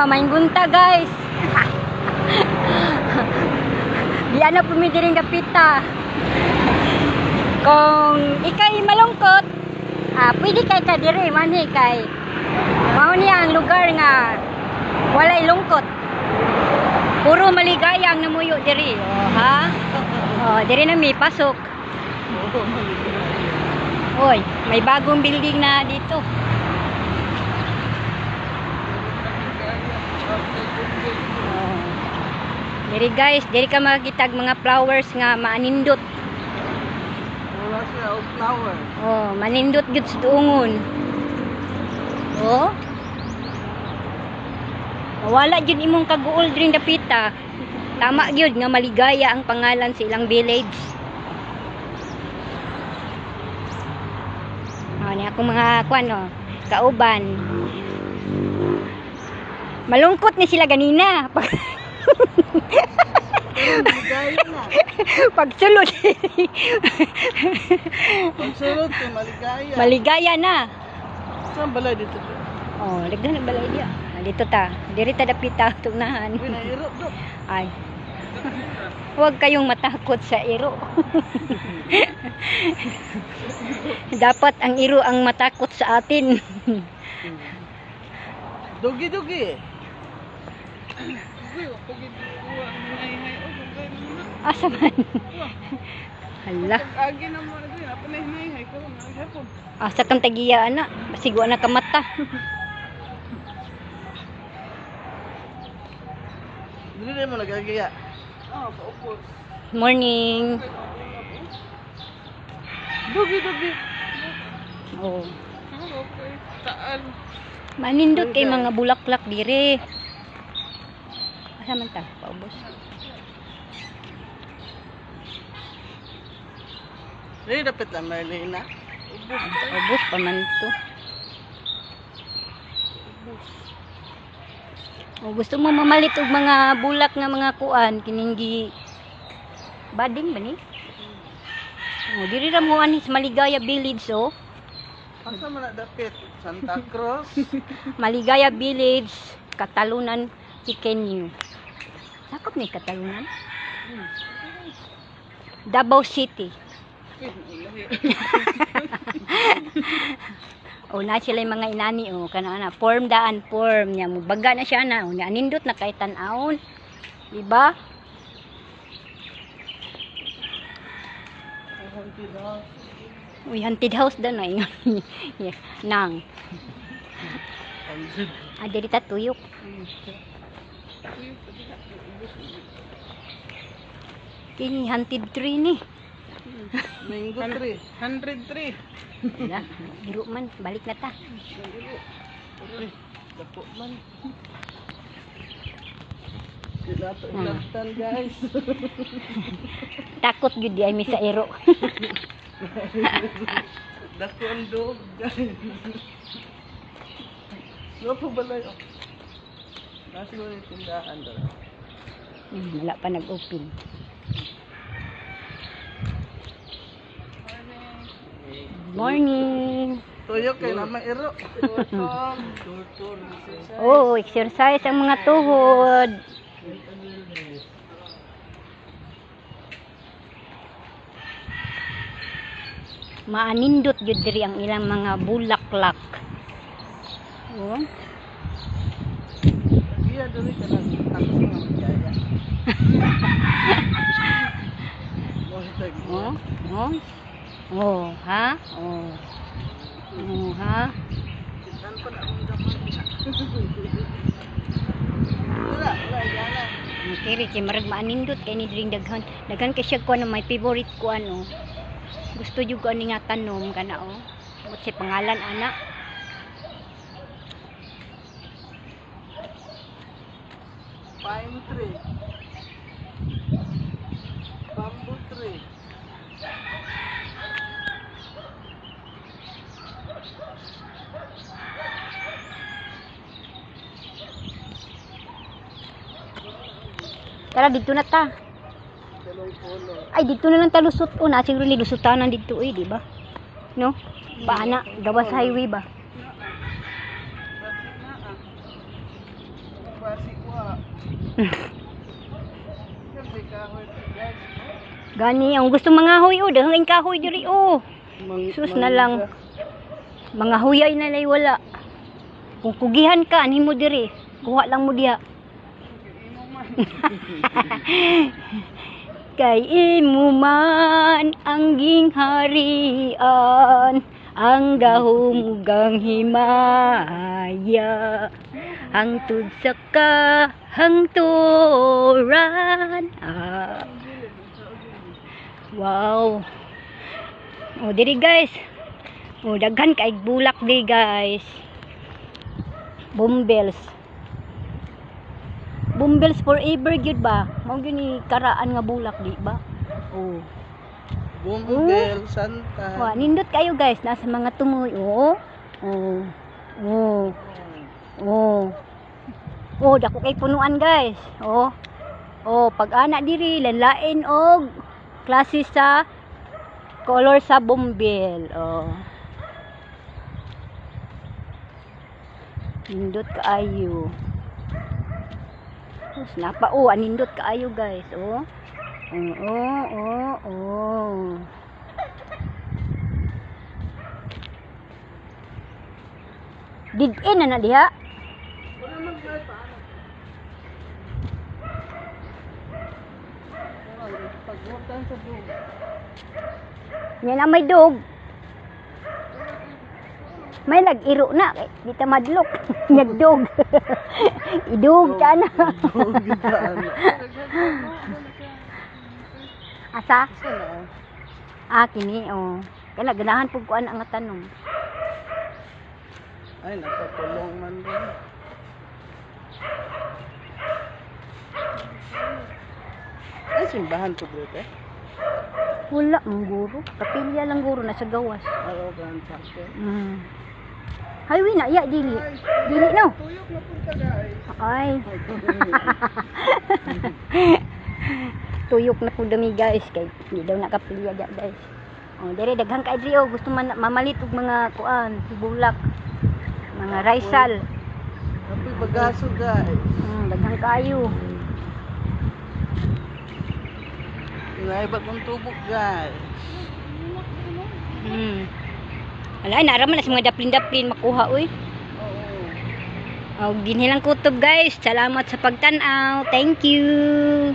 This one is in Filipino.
Main gunta guys. Di ana pumili rin kapita. Kung ikay malungkot, pwede kay ka diri manhi kay mao niya ang lugar nga walay lungkot. Puro maligaya ang namuyo diri. Ha? Diri na may pasok. Oy, may bagong building na dito. Diri guys, diri ka makakita mga flowers nga maanindot. Wala siya, flower. Manindot gyud sa tuungon. Wala gyud imong kaguol diri dapita. Tama gyud nga maligaya ang pangalan sa ilang village. Ni akong mga kuan kauban. Malungkot ni sila ganina. Maligaya na. Pagsulod. Pagsulod kay maligaya. Maligaya na. Saan balay dito? Daghan na balay dia. Dito ta. Diri ta dapita tugnahan. Pinairo do. Ay. Huwag kayong matakot sa iro. Dapat ang iro ang matakot sa atin. Dugi-dugi. Asa man? Hala. Agi na mo din, apa na hinay ko na hapon. Asa kang tagiya ana? Basigo na ka mata. Dili mo nagagaya. Paupos. Morning. Dugi-dugi. Okay. Saan? Manindot kay mga bulaklak dire. Asa man ta? Paubos. Dili dapat lang Marlena. Ubos pa man to. Gusto mo mamalit og mga bulak nga mga kuan kining bading ba ni? Diri ra mo ani sa Maligaya Village Asa man na dapat? Santa Cruz. Maligaya Village, Katalunan, Ikenyu. Sakop ni Katalunan? Davao City. Na sila yung mga inani kana form daan form niya mo baga na siya na anindot na kay tan-awon, di ba? Haunted house daw na ingon. Nang diri ta tuyok. Kini haunted tree ni. Mango tree. 103. Wala, biro man, balik na ta. Dapo man. Sila to inabtan guys. Takot gyud di ay mi sa ero. Dako ang dog guys. Lopo balay Nasi mo yung tindahan daw. Wala pa nag-open. Morning. Tuyok kay naman iro. Exercise ang mga tuhod. Maanindot jud diri ang ilang mga bulaklak. Iya dali ka lang ako nga magaya. Ha? Ha? Wala yana. Kiri kay marag maanindot kay ni dring daghan. Daghan kay siya kuan may favorite ko Gusto jud ko ani nga tanom kana Sa pangalan ana. Pine tree. Bamboo tree. Tara dito na ta. Ay dito na lang ta lusot siguro ni lusutanan dito di ba? No? Paana gawas highway ba? klase ko ah. Kasi kahoy guys. Gani ang gusto mga huy o dahang kahoy diri o. Sus na lang. Mga huyay na lay wala. Kung kugihan ka ani mo diri, kuha lang mo diha. Kay imo man ang gingharian, ang gahumugang himaya, hangtod sa kahangturan. Wow. O diri guys. O daghan kay bulak di guys. Bumbels. Bumbels forever gyud ba? Mao gyud ni karaan nga bulak di ba? Oh. Bumbel, Santa. Wa nindot kayo guys nasa mga tumoy. Oh. Oh. Oh. Oh. Oh, dako kay punuan guys. Oh. Oh, pag ana diri lanlain og klase sa color sa bumbel. Oh. Nindot kaayo. Tapos napa anindot kaayo guys, oh. Oh. Dig-in na diha. Wala man guys paano. Pagmutan sa dug. Yan na may dog. May nag-iro na. Di ta madlok. Nagdog. Idog ka na. Asa? Kini, oh. Kaya ganahan po kuan ang tanong. Ay, nakatulong man din. Ay, simbahan to bro, eh? Wala, ang guro. Kapilya lang guro na sa gawas. Oo, ganun sa akin. Highway na, dili. Dili, no? Tuyok na punta guys. Ay. Tuyok na po dami guys. Kay hindi daw nakapilya dyan guys. Oh, dire daghang kay diri gusto man mamalit og mga kuan, bulak. Mga raisal. Happy bagaso guys. Daghang kayo. Naibat mong tubok guys. Wala, naaraman na sa mga daplin-daplin makuha, uy. Oo. Ginhilang kutob guys. Salamat sa pagtanaw. Thank you.